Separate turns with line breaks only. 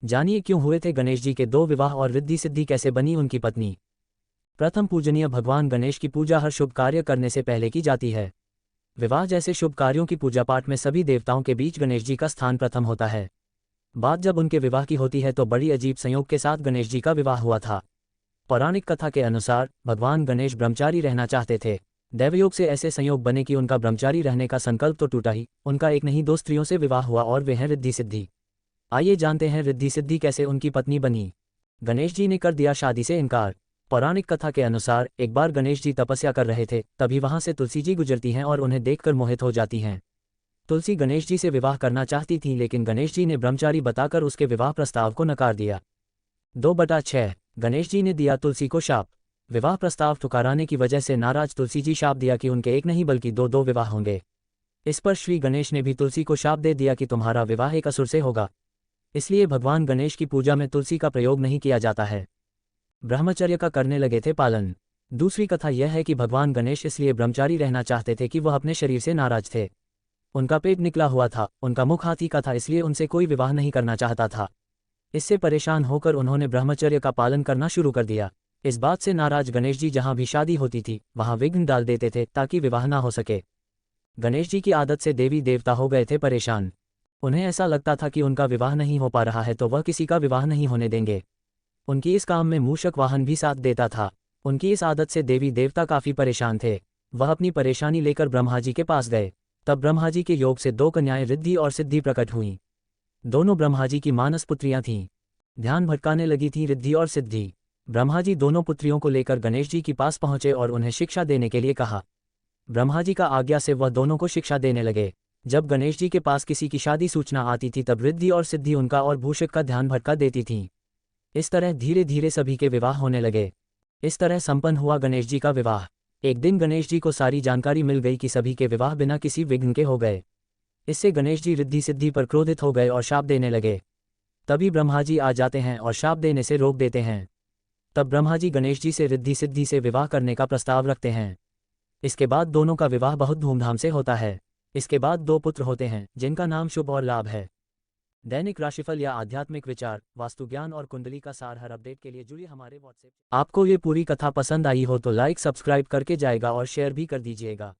जानिए क्यों हुए थे गणेश जी के दो विवाह और रिद्धि सिद्धि कैसे बनी उनकी पत्नी। प्रथम पूजनीय भगवान गणेश की पूजा हर शुभ कार्य करने से पहले की जाती है। विवाह जैसे शुभ कार्यों की पूजा पाठ में सभी देवताओं के बीच गणेश जी का स्थान प्रथम होता है। बात जब उनके विवाह की होती है तो बड़ी अजीब संयोग के साथ गणेश जी का विवाह हुआ था। पौराणिक कथा के अनुसार भगवान गणेश ब्रह्मचारी रहना चाहते थे। दैवयोग से ऐसे संयोग बने कि उनका ब्रह्मचारी रहने का संकल्प तो टूटा ही, उनका एक नहीं दो स्त्रियों से विवाह हुआ और वे हैं रिद्धि सिद्धि। आइए जानते हैं रिद्धि सिद्धि कैसे उनकी पत्नी बनी। गणेश जी ने कर दिया शादी से इनकार। पौराणिक कथा के अनुसार एक बार गणेश जी तपस्या कर रहे थे, तभी वहां से तुलसी जी गुजरती हैं और उन्हें देखकर मोहित हो जाती हैं। तुलसी गणेश जी से विवाह करना चाहती थी, लेकिन गणेश जी ने ब्रह्मचारी बताकर उसके विवाह प्रस्ताव को नकार दिया। 2/6 गणेश जी ने दिया तुलसी को शाप। विवाह प्रस्ताव ठुकराने की वजह से नाराज तुलसी जी शाप दिया कि उनके एक नहीं बल्कि दो विवाह होंगे। इस पर श्री गणेश ने भी तुलसी को शाप दे दिया कि तुम्हारा विवाह एक असुर से होगा। इसलिए भगवान गणेश की पूजा में तुलसी का प्रयोग नहीं किया जाता है। ब्रह्मचर्य का करने लगे थे पालन। दूसरी कथा यह है कि भगवान गणेश इसलिए ब्रह्मचारी रहना चाहते थे कि वह अपने शरीर से नाराज थे। उनका पेट निकला हुआ था, उनका मुख हाथी का था, इसलिए उनसे कोई विवाह नहीं करना चाहता था। इससे परेशान होकर उन्होंने ब्रह्मचर्य का पालन करना शुरू कर दिया। इस बात से नाराज गणेश जी जहां भी शादी होती थी वहां विघ्न डाल देते थे ताकि विवाह ना हो सके। गणेश जी की आदत से देवी देवता हो गए थे परेशान। उन्हें ऐसा लगता था कि उनका विवाह नहीं हो पा रहा है तो वह किसी का विवाह नहीं होने देंगे। उनकी इस काम में मूषक वाहन भी साथ देता था। उनकी इस आदत से देवी देवता काफी परेशान थे। वह अपनी परेशानी लेकर ब्रह्मा जी के पास गए। तब ब्रह्मा जी के योग से दो कन्याएं रिद्धि और सिद्धि प्रकट हुईं। दोनों ब्रह्मा जी की मानस पुत्रियां थीं। ध्यान भटकाने लगी थीं रिद्धि और सिद्धि। ब्रह्मा जी दोनों पुत्रियों को लेकर गणेश जी के पास पहुंचे और उन्हें शिक्षा देने के लिए कहा। ब्रह्मा जी का आज्ञा से वह दोनों को शिक्षा देने लगे। जब गणेश जी के पास किसी की शादी सूचना आती थी तब रिद्धि और सिद्धि उनका और भूषक का ध्यान भटका देती थीं। इस तरह धीरे धीरे सभी के विवाह होने लगे। इस तरह संपन्न हुआ गणेश जी का विवाह। एक दिन गणेश जी को सारी जानकारी मिल गई कि सभी के विवाह बिना किसी विघ्न के हो गए। इससे गणेश जी रिद्धि सिद्धि पर क्रोधित हो गए और शाप देने लगे। तभी ब्रह्मा जी आ जाते हैं और शाप देने से रोक देते हैं। तब ब्रह्मा जी गणेश जी से रिद्धि सिद्धि से विवाह करने का प्रस्ताव रखते हैं। इसके बाद दोनों का विवाह बहुत धूमधाम से होता है। इसके बाद दो पुत्र होते हैं जिनका नाम शुभ और लाभ है। दैनिक राशिफल या आध्यात्मिक विचार, वास्तु ज्ञान और कुंडली का सार हर अपडेट के लिए जुड़िए हमारे व्हाट्सएप। आपको ये पूरी कथा पसंद आई हो तो लाइक सब्सक्राइब करके जाएगा और शेयर भी कर दीजिएगा।